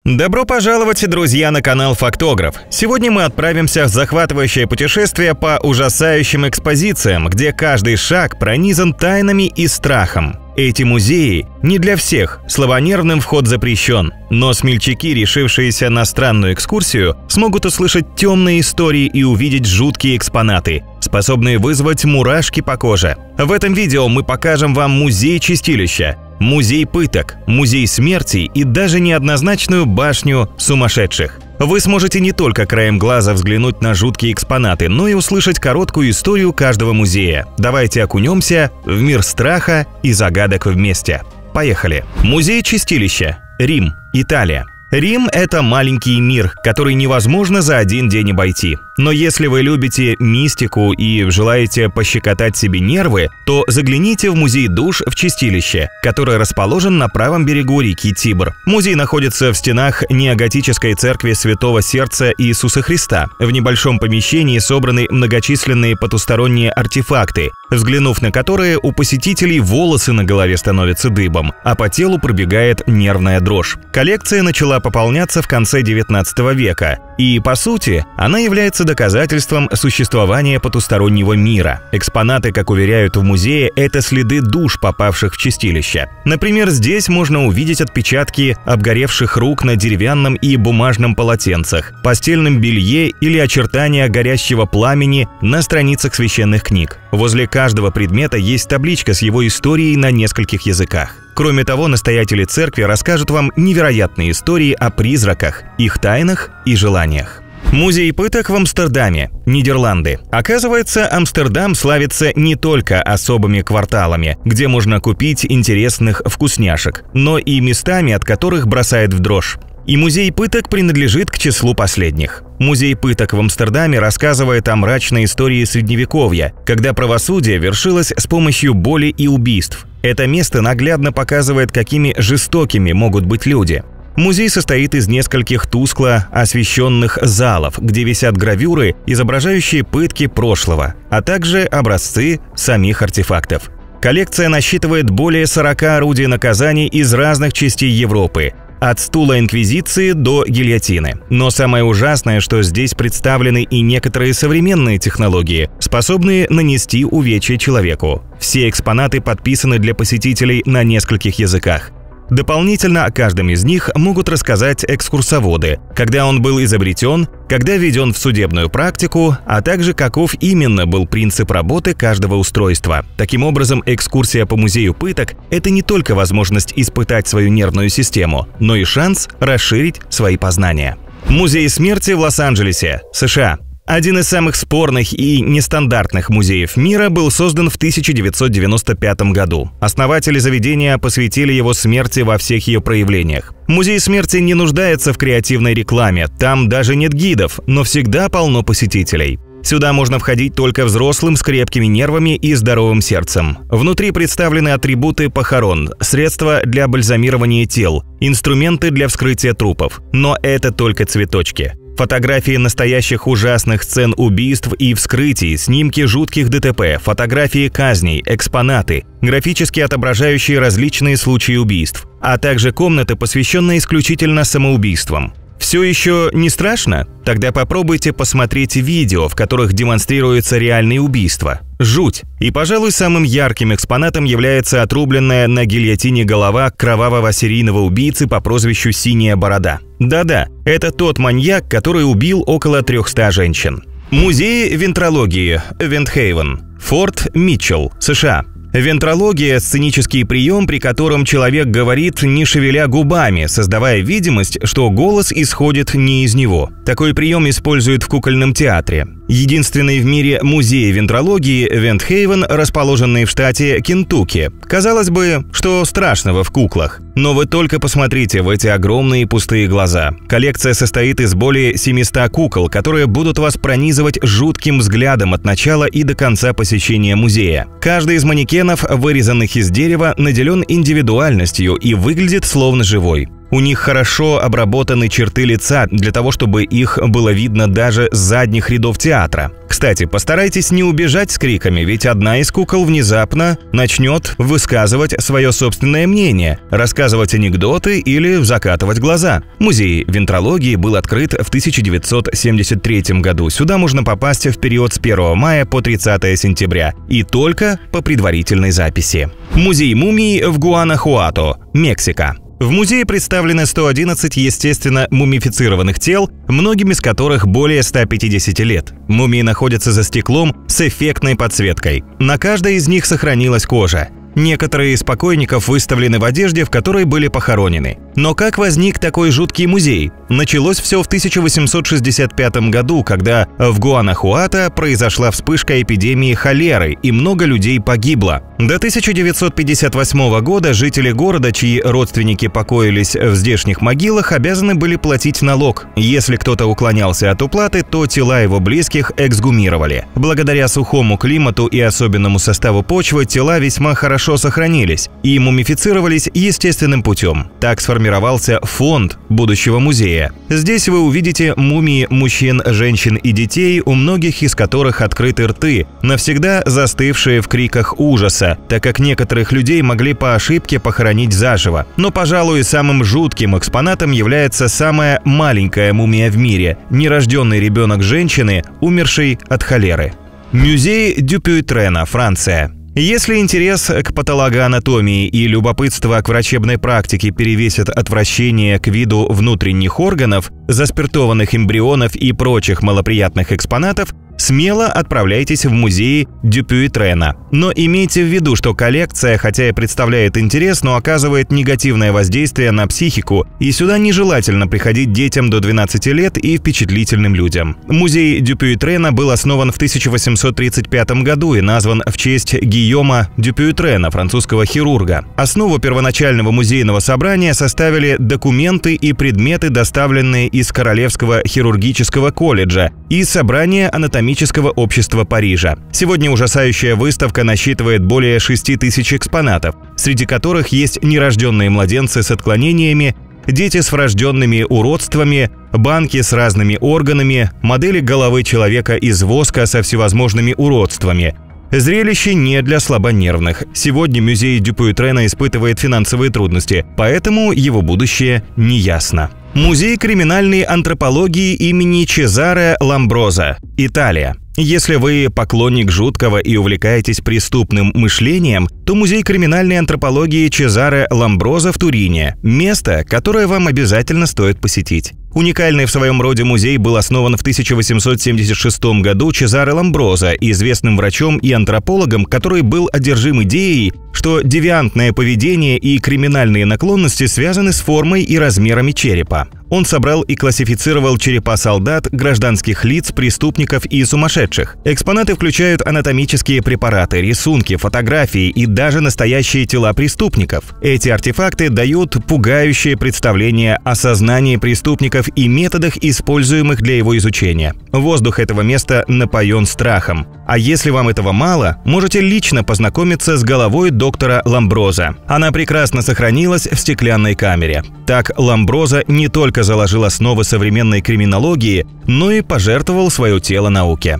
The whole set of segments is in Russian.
Добро пожаловать, друзья, на канал Фактограф. Сегодня мы отправимся в захватывающее путешествие по ужасающим экспозициям, где каждый шаг пронизан тайнами и страхом. Эти музеи не для всех, слабонервным вход запрещен, но смельчаки, решившиеся на странную экскурсию, смогут услышать темные истории и увидеть жуткие экспонаты, способные вызвать мурашки по коже. В этом видео мы покажем вам музей Чистилища, музей пыток, музей смерти и даже неоднозначную башню сумасшедших. Вы сможете не только краем глаза взглянуть на жуткие экспонаты, но и услышать короткую историю каждого музея. Давайте окунемся в мир страха и загадок вместе. Поехали! Музей Чистилища. Рим, Италия. Рим – это маленький мир, который невозможно за один день обойти. Но если вы любите мистику и желаете пощекотать себе нервы, то загляните в музей душ в Чистилище, который расположен на правом берегу реки Тибр. Музей находится в стенах неоготической церкви Святого Сердца Иисуса Христа. В небольшом помещении собраны многочисленные потусторонние артефакты, взглянув на которые у посетителей волосы на голове становятся дыбом, а по телу пробегает нервная дрожь. Коллекция начала пополняться в конце 19 века, и, по сути, она является доказательством существования потустороннего мира. Экспонаты, как уверяют в музее, это следы душ, попавших в чистилище. Например, здесь можно увидеть отпечатки обгоревших рук на деревянном и бумажном полотенцах, постельном белье или очертания горящего пламени на страницах священных книг. Возле каждого предмета есть табличка с его историей на нескольких языках. Кроме того, настоятели церкви расскажут вам невероятные истории о призраках, их тайнах и желаниях. Музей пыток в Амстердаме, Нидерланды. Оказывается, Амстердам славится не только особыми кварталами, где можно купить интересных вкусняшек, но и местами, от которых бросает в дрожь. И музей пыток принадлежит к числу последних. Музей пыток в Амстердаме рассказывает о мрачной истории Средневековья, когда правосудие вершилось с помощью боли и убийств. Это место наглядно показывает, какими жестокими могут быть люди. Музей состоит из нескольких тускло освещенных залов, где висят гравюры, изображающие пытки прошлого, а также образцы самих артефактов. Коллекция насчитывает более 40 орудий наказаний из разных частей Европы, от стула Инквизиции до гильотины. Но самое ужасное, что здесь представлены и некоторые современные технологии, способные нанести увечья человеку. Все экспонаты подписаны для посетителей на нескольких языках. Дополнительно о каждом из них могут рассказать экскурсоводы, когда он был изобретен, когда введен в судебную практику, а также каков именно был принцип работы каждого устройства. Таким образом, экскурсия по музею пыток – это не только возможность испытать свою нервную систему, но и шанс расширить свои познания. Музей смерти в Лос-Анджелесе, США. Один из самых спорных и нестандартных музеев мира был создан в 1995 году. Основатели заведения посвятили его смерти во всех ее проявлениях. Музей смерти не нуждается в креативной рекламе, там даже нет гидов, но всегда полно посетителей. Сюда можно входить только взрослым с крепкими нервами и здоровым сердцем. Внутри представлены атрибуты похорон, средства для бальзамирования тел, инструменты для вскрытия трупов. Но это только цветочки. Фотографии настоящих ужасных сцен убийств и вскрытий, снимки жутких ДТП, фотографии казней, экспонаты, графически отображающие различные случаи убийств, а также комнаты, посвященные исключительно самоубийствам. Все еще не страшно? Тогда попробуйте посмотреть видео, в которых демонстрируются реальные убийства. Жуть! И, пожалуй, самым ярким экспонатом является отрубленная на гильотине голова кровавого серийного убийцы по прозвищу «Синяя борода». Да-да, это тот маньяк, который убил около 300 женщин. Музей вентрологии, Вентхейвен, Форт Митчелл, США. Вентрология – сценический прием, при котором человек говорит, не шевеля губами, создавая видимость, что голос исходит не из него. Такой прием используют в кукольном театре. Единственный в мире музей вентрологии Вентхейвен, расположенный в штате Кентукки. Казалось бы, что страшного в куклах. Но вы только посмотрите в эти огромные пустые глаза. Коллекция состоит из более 700 кукол, которые будут вас пронизывать жутким взглядом от начала и до конца посещения музея. Каждый из манекенов, вырезанных из дерева, наделен индивидуальностью и выглядит словно живой. У них хорошо обработаны черты лица для того, чтобы их было видно даже с задних рядов театра. Кстати, постарайтесь не убежать с криками, ведь одна из кукол внезапно начнет высказывать свое собственное мнение, рассказывать анекдоты или закатывать глаза. Музей вентрологии был открыт в 1973 году. Сюда можно попасть в период с 1 мая по 30 сентября и только по предварительной записи. Музей мумий в Гуанахуато, Мексика. В музее представлены 111 естественно мумифицированных тел, многим из которых более 150 лет. Мумии находятся за стеклом с эффектной подсветкой. На каждой из них сохранилась кожа. Некоторые из покойников выставлены в одежде, в которой были похоронены. Но как возник такой жуткий музей? Началось все в 1865 году, когда в Гуанахуато произошла вспышка эпидемии холеры, и много людей погибло. До 1958 года жители города, чьи родственники покоились в здешних могилах, обязаны были платить налог. Если кто-то уклонялся от уплаты, то тела его близких эксгумировали. Благодаря сухому климату и особенному составу почвы тела весьма хорошо сохранились и мумифицировались естественным путем. Так сформировался фонд будущего музея. Здесь вы увидите мумии мужчин, женщин и детей, у многих из которых открыты рты, навсегда застывшие в криках ужаса, так как некоторых людей могли по ошибке похоронить заживо. Но, пожалуй, самым жутким экспонатом является самая маленькая мумия в мире – нерожденный ребенок женщины, умершей от холеры. Музей Дюпюйтрена, Франция. Если интерес к патологоанатомии и любопытство к врачебной практике перевесят отвращение к виду внутренних органов, заспиртованных эмбрионов и прочих малоприятных экспонатов, смело отправляйтесь в музей Дюпюйтрена. Но имейте в виду, что коллекция, хотя и представляет интерес, но оказывает негативное воздействие на психику, и сюда нежелательно приходить детям до 12 лет и впечатлительным людям. Музей Дюпюйтрена был основан в 1835 году и назван в честь Гийома Дюпюйтрена, французского хирурга. Основу первоначального музейного собрания составили документы и предметы, доставленные из Королевского хирургического колледжа и собрания анатомического общества Парижа. Сегодня ужасающая выставка насчитывает более 6000 экспонатов, среди которых есть нерожденные младенцы с отклонениями, дети с врожденными уродствами, банки с разными органами, модели головы человека из воска со всевозможными уродствами. Зрелище не для слабонервных. Сегодня музей Дюпюйтрена испытывает финансовые трудности, поэтому его будущее неясно. Музей криминальной антропологии имени Чезаре Ламброза, Италия. Если вы поклонник жуткого и увлекаетесь преступным мышлением, то музей криминальной антропологии Чезаре Ламброза в Турине – место, которое вам обязательно стоит посетить. Уникальный в своем роде музей был основан в 1876 году Чезаре Ламброза, известным врачом и антропологом, который был одержим идеей, что девиантное поведение и криминальные наклонности связаны с формой и размерами черепа. Он собрал и классифицировал черепа солдат, гражданских лиц, преступников и сумасшедших. Экспонаты включают анатомические препараты, рисунки, фотографии и даже настоящие тела преступников. Эти артефакты дают пугающее представление о сознании преступников и методах, используемых для его изучения. Воздух этого места напоен страхом. А если вам этого мало, можете лично познакомиться с головой доктора Ламброза. Она прекрасно сохранилась в стеклянной камере. Так Ламброза не только заложил основы современной криминологии, но и пожертвовал свое тело науке.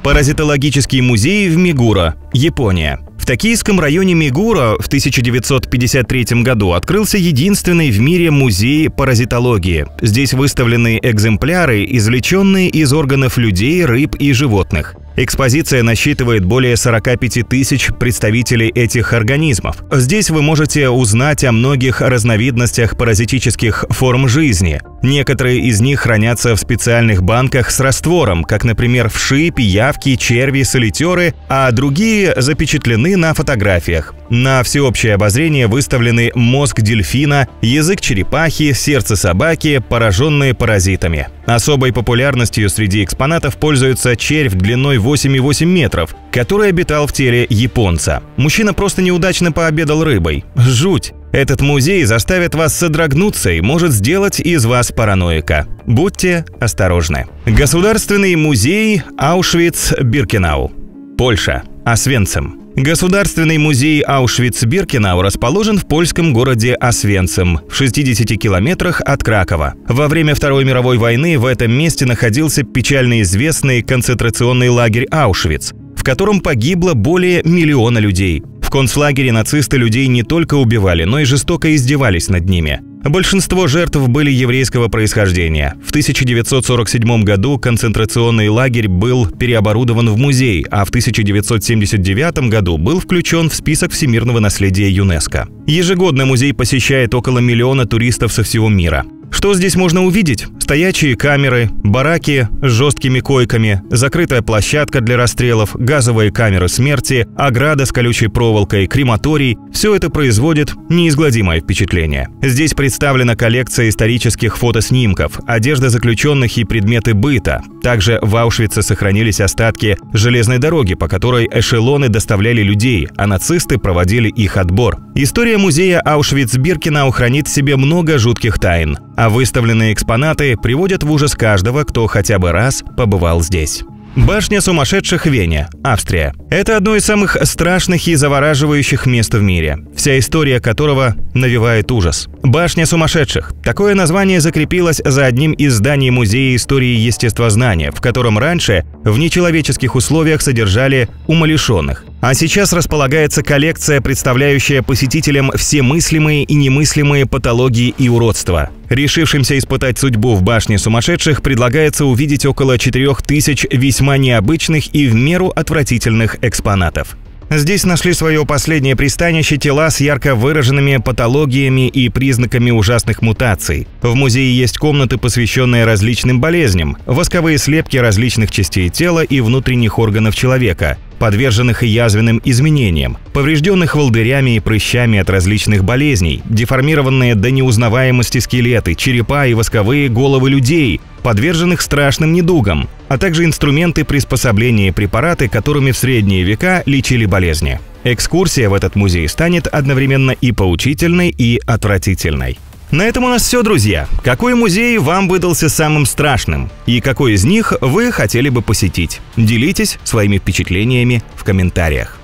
Паразитологический музей в Мигура, Япония. В токийском районе Мигура в 1953 году открылся единственный в мире музей паразитологии. Здесь выставлены экземпляры, извлеченные из органов людей, рыб и животных. Экспозиция насчитывает более 45 тысяч представителей этих организмов. Здесь вы можете узнать о многих разновидностях паразитических форм жизни. Некоторые из них хранятся в специальных банках с раствором, как, например, вши, пиявки, черви, солитеры, а другие запечатлены на фотографиях. На всеобщее обозрение выставлены мозг дельфина, язык черепахи, сердце собаки, пораженные паразитами. Особой популярностью среди экспонатов пользуется червь длиной 8,8 метров, который обитал в теле японца. Мужчина просто неудачно пообедал рыбой. Жуть! Этот музей заставит вас содрогнуться и может сделать из вас параноика. Будьте осторожны. Государственный музей Аушвиц-Биркенау, Польша, Освенцим. Государственный музей Аушвиц-Биркенау расположен в польском городе Освенцим, в 60 километрах от Кракова. Во время Второй мировой войны в этом месте находился печально известный концентрационный лагерь Аушвиц, в котором погибло более 1 миллиона людей. В концлагере нацисты людей не только убивали, но и жестоко издевались над ними. Большинство жертв были еврейского происхождения. В 1947 году концентрационный лагерь был переоборудован в музей, а в 1979 году был включен в список всемирного наследия ЮНЕСКО. Ежегодно музей посещает около 1 миллиона туристов со всего мира. Что здесь можно увидеть? Стоячие камеры, бараки с жесткими койками, закрытая площадка для расстрелов, газовые камеры смерти, ограда с колючей проволокой, крематорий – все это производит неизгладимое впечатление. Здесь представлена коллекция исторических фотоснимков, одежда заключенных и предметы быта. Также в Аушвице сохранились остатки железной дороги, по которой эшелоны доставляли людей, а нацисты проводили их отбор. История музея Аушвиц-Биркенау хранит в себе много жутких тайн, а выставленные экспонаты приводят в ужас каждого, кто хотя бы раз побывал здесь. Башня сумасшедших в Вене, Австрия. Это одно из самых страшных и завораживающих мест в мире, вся история которого навевает ужас. Башня сумасшедших. Такое название закрепилось за одним из зданий Музея истории естествознания, в котором раньше в нечеловеческих условиях содержали умалишенных. А сейчас располагается коллекция, представляющая посетителям все мыслимые и немыслимые патологии и уродства. Решившимся испытать судьбу в башне сумасшедших предлагается увидеть около 4000 весьма необычных и в меру отвратительных экспонатов. Здесь нашли свое последнее пристанище тела с ярко выраженными патологиями и признаками ужасных мутаций. В музее есть комнаты, посвященные различным болезням, восковые слепки различных частей тела и внутренних органов человека, подверженных язвенным изменениям, поврежденных волдырями и прыщами от различных болезней, деформированные до неузнаваемости скелеты, черепа и восковые головы людей, подверженных страшным недугам, а также инструменты, приспособления и препараты, которыми в средние века лечили болезни. Экскурсия в этот музей станет одновременно и поучительной, и отвратительной. На этом у нас все, друзья. Какой музей вам выдался самым страшным? И какой из них вы хотели бы посетить? Делитесь своими впечатлениями в комментариях.